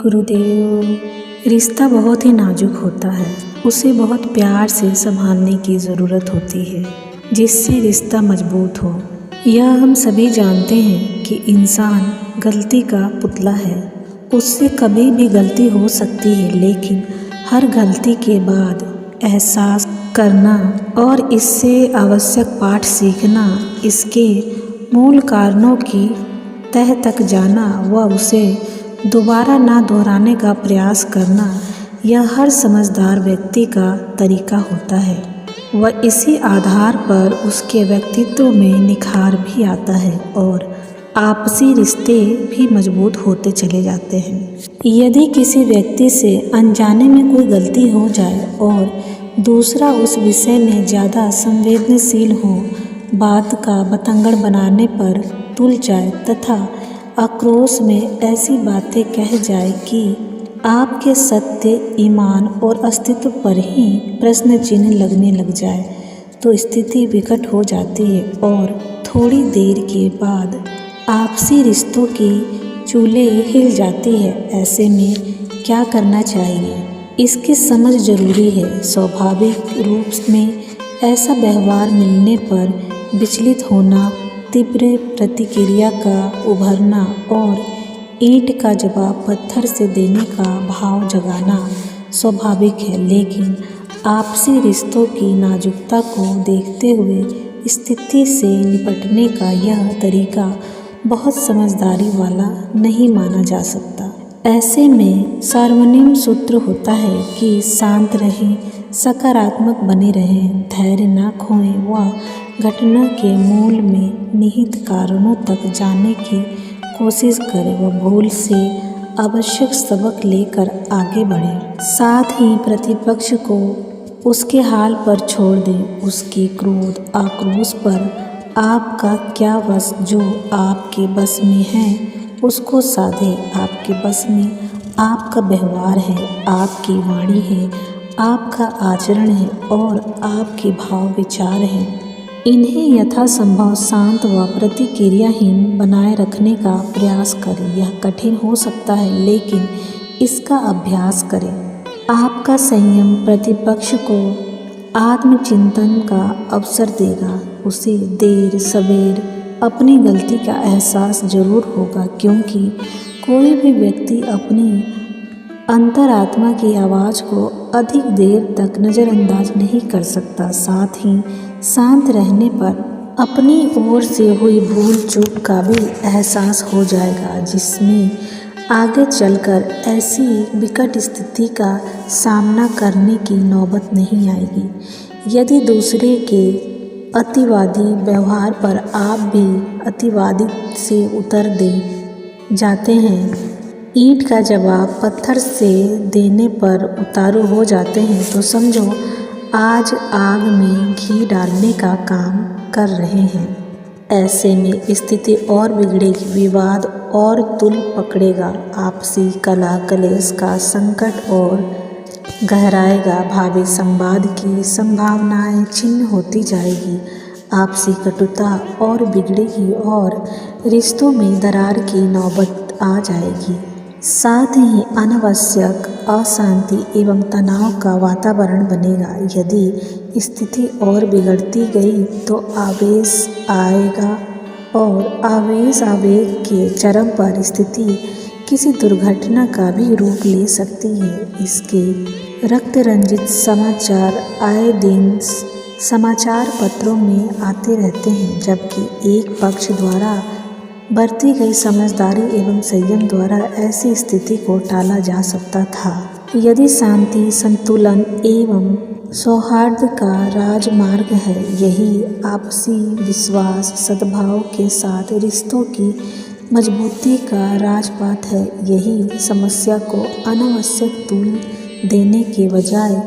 गुरुदेव, रिश्ता बहुत ही नाजुक होता है। उसे बहुत प्यार से संभालने की ज़रूरत होती है जिससे रिश्ता मजबूत हो। यह हम सभी जानते हैं कि इंसान गलती का पुतला है। उससे कभी भी गलती हो सकती है, लेकिन हर गलती के बाद एहसास करना और इससे आवश्यक पाठ सीखना, इसके मूल कारणों की तह तक जाना व उसे दोबारा ना दोहराने का प्रयास करना, यह हर समझदार व्यक्ति का तरीका होता है व इसी आधार पर उसके व्यक्तित्व में निखार भी आता है और आपसी रिश्ते भी मजबूत होते चले जाते हैं। यदि किसी व्यक्ति से अनजाने में कोई गलती हो जाए और दूसरा उस विषय में ज़्यादा संवेदनशील हो, बात का बतंगड़ बनाने पर तुल जाए तथा आक्रोश में ऐसी बातें कह जाए कि आपके सत्य, ईमान और अस्तित्व पर ही प्रश्न चिन्ह लगने लग जाए, तो स्थिति विकट हो जाती है और थोड़ी देर के बाद आपसी रिश्तों की चूल्हे हिल जाती है। ऐसे में क्या करना चाहिए, इसकी समझ जरूरी है। स्वाभाविक रूप में ऐसा व्यवहार मिलने पर विचलित होना, तीव्र प्रतिक्रिया का उभरना और ईंट का जवाब पत्थर से देने का भाव जगाना स्वाभाविक है, लेकिन आपसी रिश्तों की नाजुकता को देखते हुए स्थिति से निपटने का यह तरीका बहुत समझदारी वाला नहीं माना जा सकता। ऐसे में सार्वभौम सूत्र होता है कि शांत रहें, सकारात्मक बने रहें, धैर्य न खोएं व घटना के मूल में निहित कारणों तक जाने की कोशिश करें व भूल से आवश्यक सबक लेकर आगे बढ़ें। साथ ही प्रतिपक्ष को उसके हाल पर छोड़ दें। उसके क्रोध, आक्रोश पर आपका क्या बस, जो आपके बस में है उसको साधे। आपके बस में आपका व्यवहार है, आपकी वाणी है, आपका आचरण है और आपके भाव विचार हैं। इन्हें यथासंभव शांत व प्रतिक्रियाहीन बनाए रखने का प्रयास करें। यह कठिन हो सकता है, लेकिन इसका अभ्यास करें। आपका संयम प्रतिपक्ष को आत्मचिंतन का अवसर देगा। उसे देर सवेर अपनी गलती का एहसास जरूर होगा, क्योंकि कोई भी व्यक्ति अपनी अंतरात्मा की आवाज़ को अधिक देर तक नज़रअंदाज नहीं कर सकता। साथ ही शांत रहने पर अपनी ओर से हुई भूल चूक का भी एहसास हो जाएगा, जिसमें आगे चलकर ऐसी विकट स्थिति का सामना करने की नौबत नहीं आएगी। यदि दूसरे के अतिवादी व्यवहार पर आप भी अतिवादी से उतर दे जाते हैं, ईंट का जवाब पत्थर से देने पर उतारू हो जाते हैं, तो समझो आज आग में घी डालने का काम कर रहे हैं। ऐसे में स्थिति और बिगड़ेगी, विवाद और तुल पकड़ेगा, आपसी कलह कलेश का संकट और गहराएगा, भावी संवाद की संभावनाएं छिन्न होती जाएगी, आपसी कटुता और बिगड़ेगी और रिश्तों में दरार की नौबत आ जाएगी। साथ ही अनावश्यक अशांति एवं तनाव का वातावरण बनेगा। यदि स्थिति और बिगड़ती गई तो आवेश आएगा और आवेश आवेग के चरम पर स्थिति किसी दुर्घटना का भी रूप ले सकती है। इसके रक्त रंजित समाचार आए दिन समाचार पत्रों में आते रहते हैं, जबकि एक पक्ष द्वारा बरती गई समझदारी एवं संयम द्वारा ऐसी स्थिति को टाला जा सकता था। यदि शांति, संतुलन एवं सौहार्द का राजमार्ग है, यही आपसी विश्वास, सद्भाव के साथ रिश्तों की मजबूती का राजपाट है, यही समस्या को अनावश्यक तूल देने के बजाय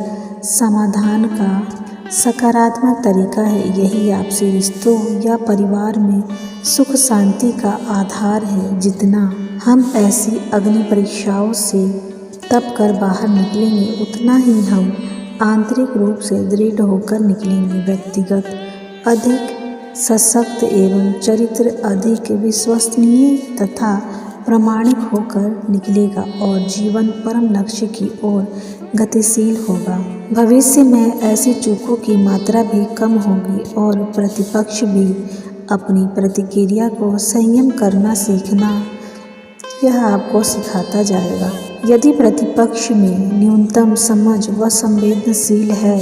समाधान का सकारात्मक तरीका है, यही आपसी रिश्तों या परिवार में सुख शांति का आधार है। जितना हम ऐसी अग्नि परीक्षाओं से तप कर बाहर निकलेंगे, उतना ही हम आंतरिक रूप से दृढ़ होकर निकलेंगे। व्यक्तिगत अधिक सशक्त एवं चरित्र अधिक विश्वसनीय तथा प्रामाणिक होकर निकलेगा और जीवन परम लक्ष्य की ओर गतिशील होगा। भविष्य में ऐसी चूकों की मात्रा भी कम होगी और प्रतिपक्ष भी अपनी प्रतिक्रिया को संयम करना सीखना यह आपको सिखाता जाएगा। यदि प्रतिपक्ष में न्यूनतम समझ व संवेदनशील है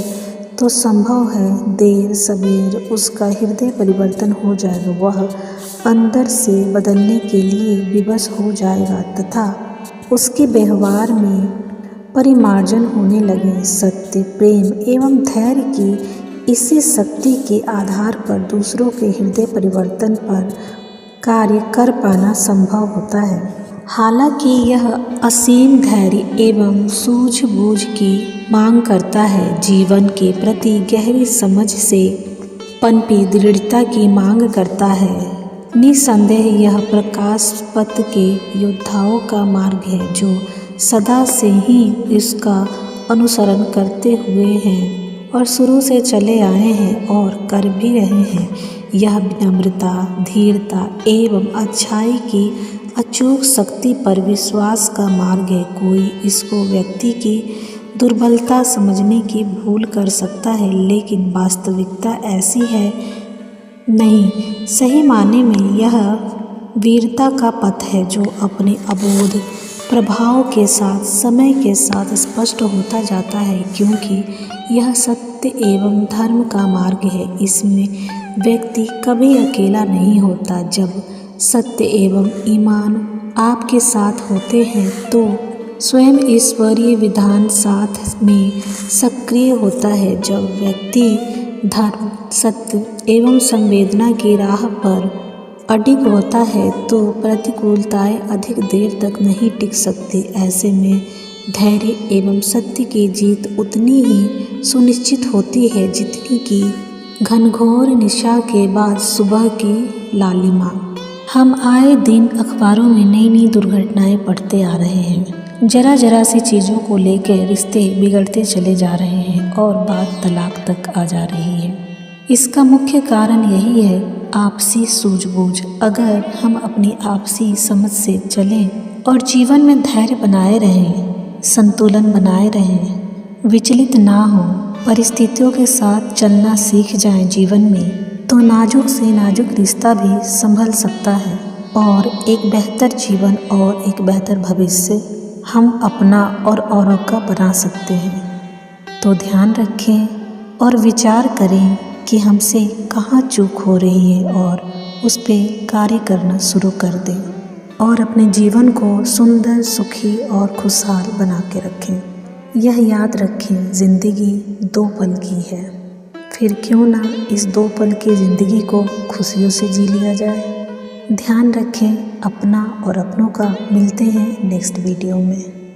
तो संभव है देर सवेर उसका हृदय परिवर्तन हो जाएगा। वह अंदर से बदलने के लिए विवश हो जाएगा तथा उसके व्यवहार में परिमार्जन होने लगे। सत्य, प्रेम एवं धैर्य की इसी शक्ति के आधार पर दूसरों के हृदय परिवर्तन पर कार्य कर पाना संभव होता है। हालांकि यह असीम धैर्य एवं सूझबूझ की मांग करता है, जीवन के प्रति गहरी समझ से पनपी दृढ़ता की मांग करता है। निसंदेह यह प्रकाश पथ के योद्धाओं का मार्ग है जो सदा से ही इसका अनुसरण करते हुए हैं और शुरू से चले आए हैं और कर भी रहे हैं। यह विनम्रता, धीरता एवं अच्छाई की अचूक शक्ति पर विश्वास का मार्ग है। कोई इसको व्यक्ति की दुर्बलता समझने की भूल कर सकता है, लेकिन वास्तविकता ऐसी है नहीं। सही माने में यह वीरता का पथ है जो अपने अबोध प्रभाव के साथ समय के साथ स्पष्ट होता जाता है, क्योंकि यह सत्य एवं धर्म का मार्ग है। इसमें व्यक्ति कभी अकेला नहीं होता। जब सत्य एवं ईमान आपके साथ होते हैं तो स्वयं ईश्वरीय विधान साथ में सक्रिय होता है। जब व्यक्ति धर्म, सत्य एवं संवेदना की राह पर अडिग होता है तो प्रतिकूलताएं अधिक देर तक नहीं टिक सकती। ऐसे में धैर्य एवं सत्य की जीत उतनी ही सुनिश्चित होती है जितनी कि घनघोर निशा के बाद सुबह की लालिमा। हम आए दिन अखबारों में नई नई दुर्घटनाएं पढ़ते आ रहे हैं। जरा जरा सी चीज़ों को लेकर रिश्ते बिगड़ते चले जा रहे हैं और बात तलाक तक आ जा रही है। इसका मुख्य कारण यही है आपसी सूझबूझ। अगर हम अपनी आपसी समझ से चलें और जीवन में धैर्य बनाए रहें, संतुलन बनाए रहें, विचलित ना हो, परिस्थितियों के साथ चलना सीख जाएं जीवन में, तो नाजुक से नाजुक रिश्ता भी संभल सकता है और एक बेहतर जीवन और एक बेहतर भविष्य हम अपना और औरों का बना सकते हैं। तो ध्यान रखें और विचार करें कि हमसे कहाँ चूक हो रही है और उस पर कार्य करना शुरू कर दें और अपने जीवन को सुंदर, सुखी और खुशहाल बना के रखें। यह याद रखें, ज़िंदगी 2 पल की है, फिर क्यों ना इस 2 पल की ज़िंदगी को खुशियों से जी लिया जाए। ध्यान रखें अपना और अपनों का। मिलते हैं नेक्स्ट वीडियो में।